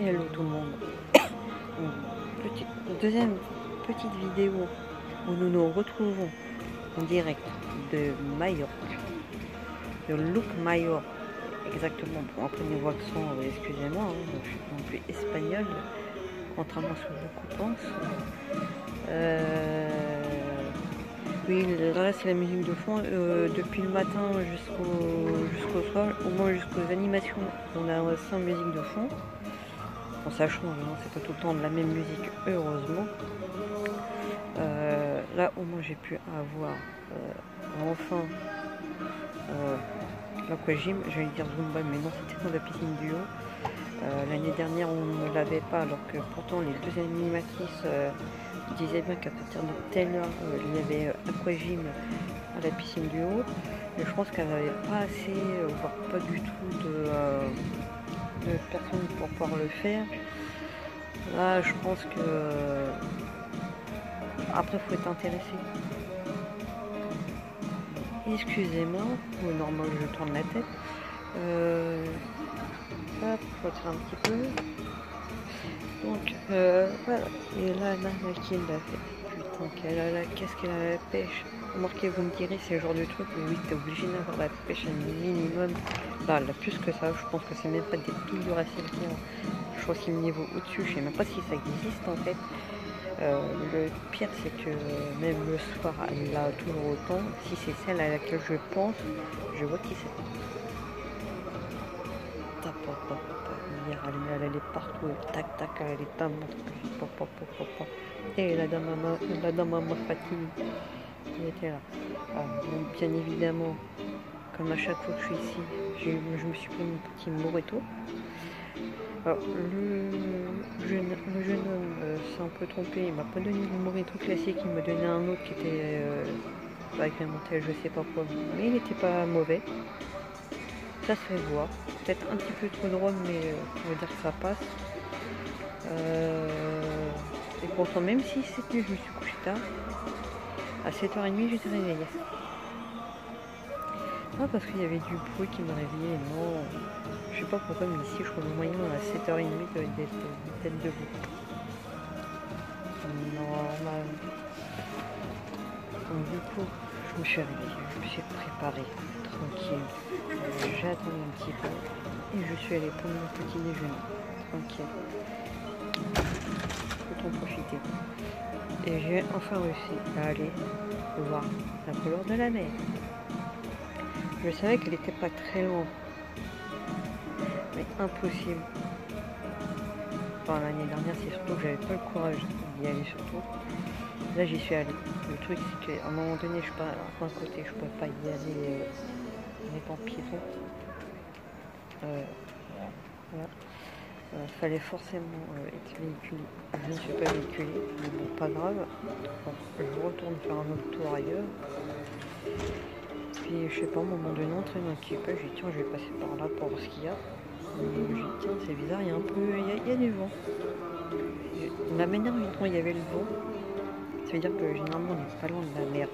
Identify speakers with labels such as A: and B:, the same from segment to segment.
A: Hello tout le monde. Deuxième petite vidéo où nous nous retrouvons en direct de Majorque, de Luc Majorque, exactement, pour un peu niveau accent, excusez-moi, je ne suis pas non plus espagnol, contrairement à ce que beaucoup pensent. Oui, là c'est la musique de fond, depuis le matin jusqu'au soir, au moins jusqu'aux animations, on a sans musique de fond. Bon, ça change, hein, c'est pas tout le temps de la même musique, heureusement. Là au moins j'ai pu avoir enfin l'aquagym, j'allais dire Zumba, mais non, c'était dans la piscine du haut. L'année dernière on ne l'avait pas, alors que pourtant les deux animatrices disaient bien qu'à partir de telle heure il y avait aquagym à la piscine du haut, mais je pense qu'elle n'avait pas assez, voire pas du tout de personnes pour pouvoir le faire. Là je pense que après faut être intéressé. Excusez-moi, normal je tourne la tête. Hop, faut tirer un petit peu. Donc voilà. Et là, Nana qui l'a fait. Putain, qu'est-ce qu'elle a la pêche. Remarquez, vous me direz, c'est le genre de truc où oui, t'es obligé d'avoir la pêche un minimum. Là, plus que ça, je pense que c'est même pas des piles de racine. Je crois que c'est le niveau au-dessus, je sais même pas si ça existe en fait. Le pire c'est que même le soir elle l'a toujours autant. Si c'est celle à laquelle je pense, je vois qui c'est. Elle allait partout, tac tac, elle allait tam, et la dame à Fatine, elle était là. Donc bien évidemment, comme à chaque fois que je suis ici, je me suis pris mon petit Moreto. Alors, le jeune homme s'est un peu trompé, il m'a pas donné le Moreto classique, il m'a donné un autre qui était agrémenté, je sais pas quoi, mais il n'était pas mauvais. Ça se fait voir, peut-être un petit peu trop de rhum, mais on va dire que ça passe. Et pourtant, même si cette nuit je me suis couché tard, à 7h30 j'étais réveillée. Non, parce qu'il y avait du bruit qui me réveillait, non. Je sais pas pourquoi, mais ici, je crois le moyen à 7h30 d'être debout. Normal. Donc du coup, je me suis réveillée, je me suis préparée, tranquille. J'ai attendu un petit peu et je suis allée prendre mon petit déjeuner, tranquille. Faut en profiter. Et j'ai enfin réussi à aller voir la couleur de la mer. Je savais qu'elle n'était pas très loin, mais impossible. Enfin, l'année dernière, c'est surtout que j'avais pas le courage d'y aller surtout. Là, j'y suis allée. Le truc, c'est qu'à un moment donné, je pars d'un côté, je pouvais pas y aller en étant piéton. Voilà. Fallait forcément être véhiculé. Je ne suis pas véhiculé, mais bon, pas grave. Bon, je retourne faire un autre tour ailleurs. Puis, je sais pas, à un moment donné, en train d'équipage, j'ai dit tiens, je vais passer par là pour voir ce qu'il y a. J'ai dit tiens, c'est bizarre, il y a un peu, il y a du vent. La manière dont il y avait le vent, ça veut dire que généralement on n'est pas loin de la mer.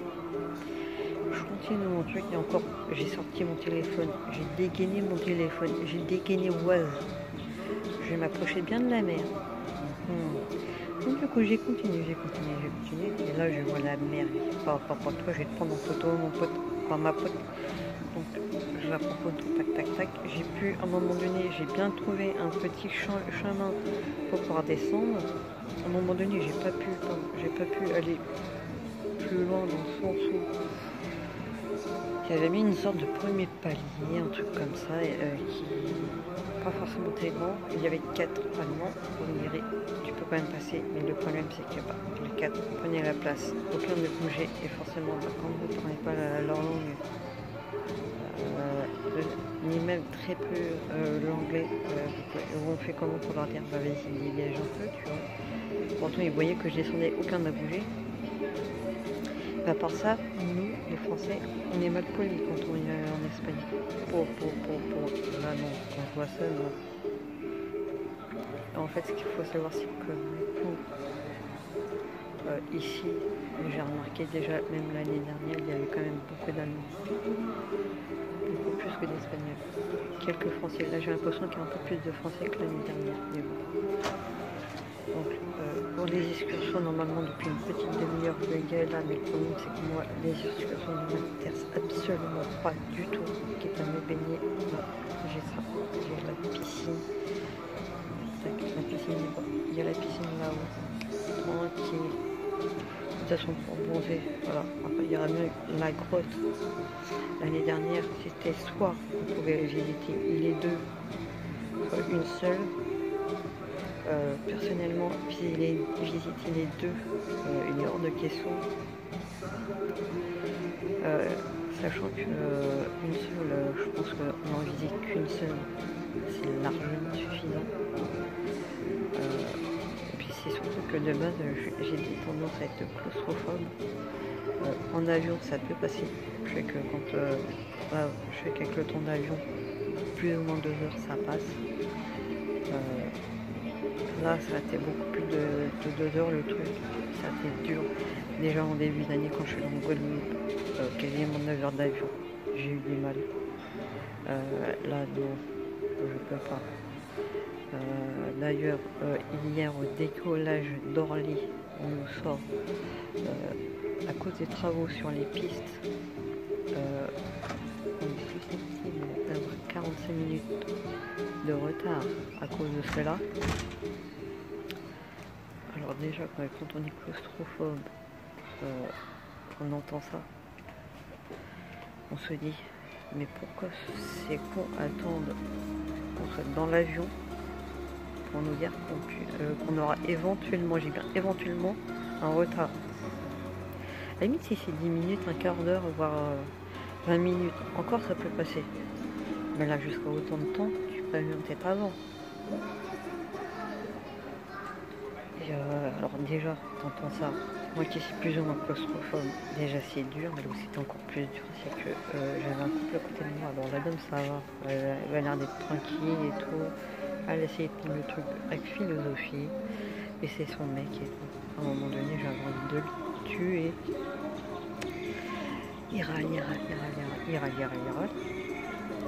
A: Je continue mon truc et encore, j'ai sorti mon téléphone, j'ai dégainé mon téléphone, j'ai dégainé Oise. Je m'approchais bien de la mer. Donc du coup j'ai continué. Et là je vois la mer. Toi, je vais te prendre en photo, mon pote, enfin ma pote. Donc je la prends photo, tac. J'ai pu, à un moment donné, j'ai bien trouvé un petit chemin pour pouvoir descendre. À un moment donné, j'ai pas pu aller plus loin dans le sens où il avait mis une sorte de premier palier, un truc comme ça, qui pas forcément très grand. Il y avait 4 allemands, on dirait tu peux quand même passer, mais le problème c'est que les 4 prenaient la place, aucun ne bougeait, et forcément quand vous ne prenez pas leur langue, ni même très peu l'anglais, on fait comment pour leur dire bah vas-y dégage un peu, tu vois. Pourtant ils voyaient que je descendais, aucun n'a bougé. À part ça, nous, les Français, on est mal polis quand on est en Espagne. Là non, quand je vois ça, non. En fait, ce qu'il faut savoir, c'est que beaucoup, ici, j'ai remarqué déjà, même l'année dernière, il y avait quand même beaucoup d'Allemands. Beaucoup plus que d'Espagnols. Quelques Français. Là, j'ai l'impression qu'il y a un peu plus de Français que l'année dernière. Mais bon. reçois normalement depuis une petite demi-heure le gars est là, mais le problème c'est que moi les excursions ne m'intéressent absolument pas du tout. Quitte à me baigner, non, j'ai ça. J'ai la piscine. Tac, la piscine est bas. Il y a la piscine là-haut. Tranquille. De toute façon pour bronzer, voilà. Après il y aura mieux la grotte. L'année dernière c'était soit on pouvait visiter les deux, soit une seule. Personnellement, visiter les deux, il est hors de question. Sachant qu'une seule, je pense qu'on n'en visite qu'une seule, c'est largement suffisant. Et puis c'est surtout que de base, j'ai des tendances à être claustrophobe. En avion, ça peut passer. Je sais que qu'avec le temps d'avion, plus ou moins 2 heures, ça passe. Là, ça a été beaucoup plus de 2 heures le truc. Ça a été dur. Déjà en début d'année, quand je suis en Guadeloupe, quasiment 9 heures d'avion, j'ai eu du mal. Là, non, je peux pas. D'ailleurs, hier au décollage d'Orly, on nous sort à cause des travaux sur les pistes. On est susceptible d'avoir 45 minutes de retard à cause de cela. Alors déjà quand on est claustrophobe, on entend ça, on se dit mais pourquoi c'est con attendre qu'on soit dans l'avion pour nous dire qu'on aura éventuellement, j'ai bien éventuellement, un retard. À la limite si c'est 10 minutes, un quart d'heure, voire 20 minutes, encore ça peut passer. Mais là jusqu'à autant de temps, tu préviens peut-être avant. Alors déjà, t'entends ça, moi qui suis plus ou moins claustrophobe, déjà c'est dur, mais là où c'était encore plus dur, c'est que j'avais un couple à côté de moi. Bon, la dame ça va, elle a l'air d'être tranquille et tout, elle essayait de prendre le truc avec philosophie, et c'est son mec et tout. À un moment donné, j'avais envie de le tuer. Il râle.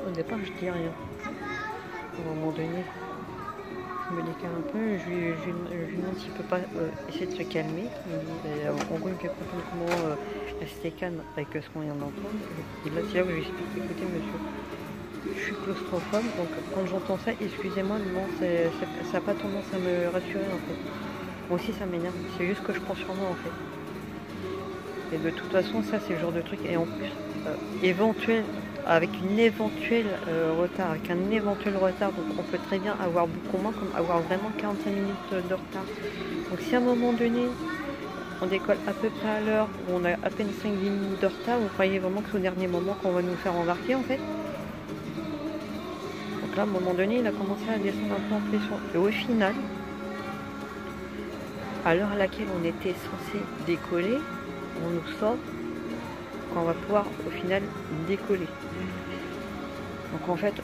A: Au départ, je dis rien. À un moment donné, je me décale un peu, je lui demande s'il peut pas essayer de se calmer. En gros, il me fait comprendre comment rester calme avec ce qu'on vient d'entendre. Et là, c'est là où je lui explique, écoutez monsieur, je suis claustrophobe, donc quand j'entends ça, excusez-moi, non, ça n'a pas tendance à me rassurer en fait. Moi aussi ça m'énerve, c'est juste que je prends sur moi en fait. Et de toute façon, ça c'est le genre de truc, et en plus, avec une éventuelle retard, avec un éventuel retard, donc on peut très bien avoir beaucoup moins, comme avoir vraiment 45 minutes de retard. Donc si à un moment donné, on décolle à peu près à l'heure, où on a à peine 5-10 minutes de retard, vous croyez vraiment que c'est au dernier moment qu'on va nous faire embarquer en fait? Donc là, à un moment donné, il a commencé à descendre un peu en pression. Et au final, à l'heure à laquelle on était censé décoller, on nous sort qu'on va pouvoir au final décoller. Donc en fait,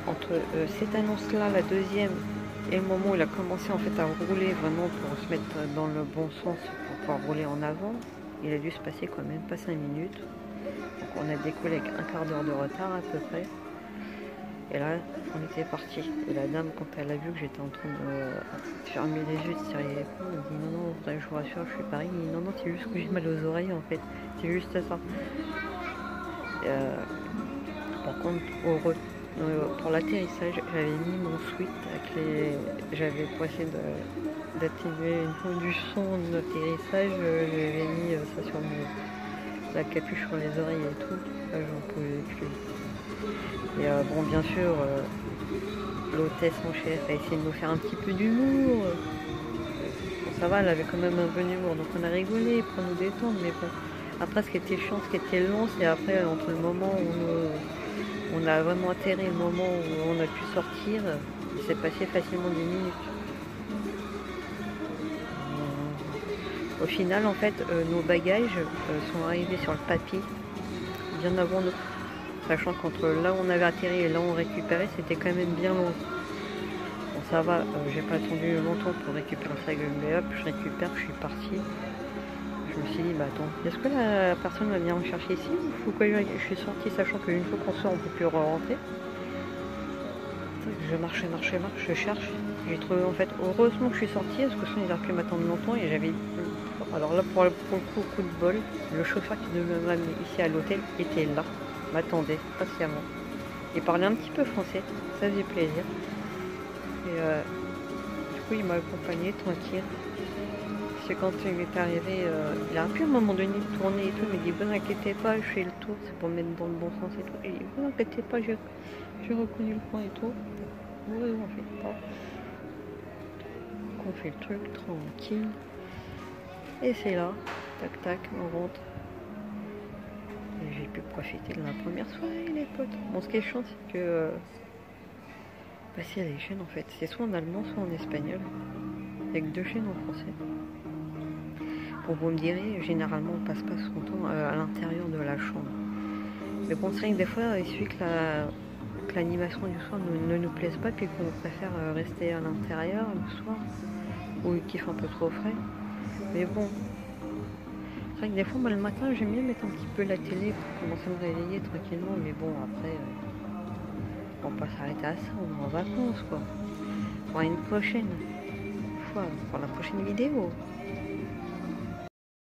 A: entre cette annonce-là, la deuxième, et le moment où il a commencé en fait à rouler vraiment pour se mettre dans le bon sens pour pouvoir rouler en avant, il a dû se passer quand même pas 5 minutes. Donc on a décollé avec un quart d'heure de retard à peu près. Et là, on était parti. Et la dame, quand elle a vu que j'étais en train de fermer les yeux, de tirer les poings, elle me dit non, je vous rassure, je suis pareil. Non, c'est juste que j'ai mal aux oreilles en fait. C'est juste ça. Par contre, pour l'atterrissage, j'avais mis mon sweat j'avais pour essayer d'atténuer du son de l'atterrissage, j'avais mis ça sur la capuche sur les oreilles et tout. Là, j'en pouvais plus. Et bon, bien sûr, l'hôtesse en chef a essayé de nous faire un petit peu d'humour. Bon, ça va, elle avait quand même un peu d'humour, donc on a rigolé pour nous détendre. Mais bon, après, ce qui était chiant, ce qui était long, c'est après, entre le moment où on a vraiment atterri et le moment où on a pu sortir, il s'est passé facilement 10 minutes. Au final, en fait, nos bagages sont arrivés sur le papier bien avant nous. Sachant qu'entre là où on avait atterri et là où on récupérait, c'était quand même bien long. Bon, ça va, j'ai pas attendu longtemps pour récupérer le sac, mais hop, je récupère, je suis parti. Je me suis dit, bah attends, est-ce que la personne va venir me chercher ici ou faut que je suis sorti, sachant qu'une fois qu'on sort, on peut plus re-rentrer. Je marche, je cherche. J'ai trouvé, en fait, heureusement que je suis sortie, parce que sinon ils auraient pu m'attendre longtemps et j'avais... Alors là, pour le coup de bol, le chauffeur qui devait m'amener ici à l'hôtel était là, m'attendait patiemment. Il parlait un petit peu français, ça faisait plaisir. Et du coup, il m'a accompagné tranquille. Parce que quand il est arrivé, il a pu à un moment donné tourner et tout, mais il dit vous inquiétez pas, je fais le tour, c'est pour me mettre dans le bon sens et tout. Et il dit vous inquiétez pas, j'ai reconnu le coin et tout. Oui, on fait pas. On fait le truc tranquille. Et c'est là, tac tac, on rentre. Et j'ai pu profiter de la première soirée, les potes. Bon, ce qui est chiant, c'est que c'est les chaînes en fait. C'est soit en allemand, soit en espagnol. Avec 2 chaînes en français. Bon, vous me direz, généralement, on passe pas son temps à l'intérieur de la chambre. Mais bon, c'est vrai que des fois, il suffit que l'animation du soir ne nous plaise pas, puis qu'on préfère rester à l'intérieur le soir, où il kiffe un peu trop frais. Mais bon, c'est vrai que des fois, moi, le matin, j'aime bien mettre un petit peu la télé pour commencer à me réveiller tranquillement. Mais bon, après, on va pas s'arrêter à ça, on est en vacances, quoi. Pour une prochaine fois, pour la prochaine vidéo.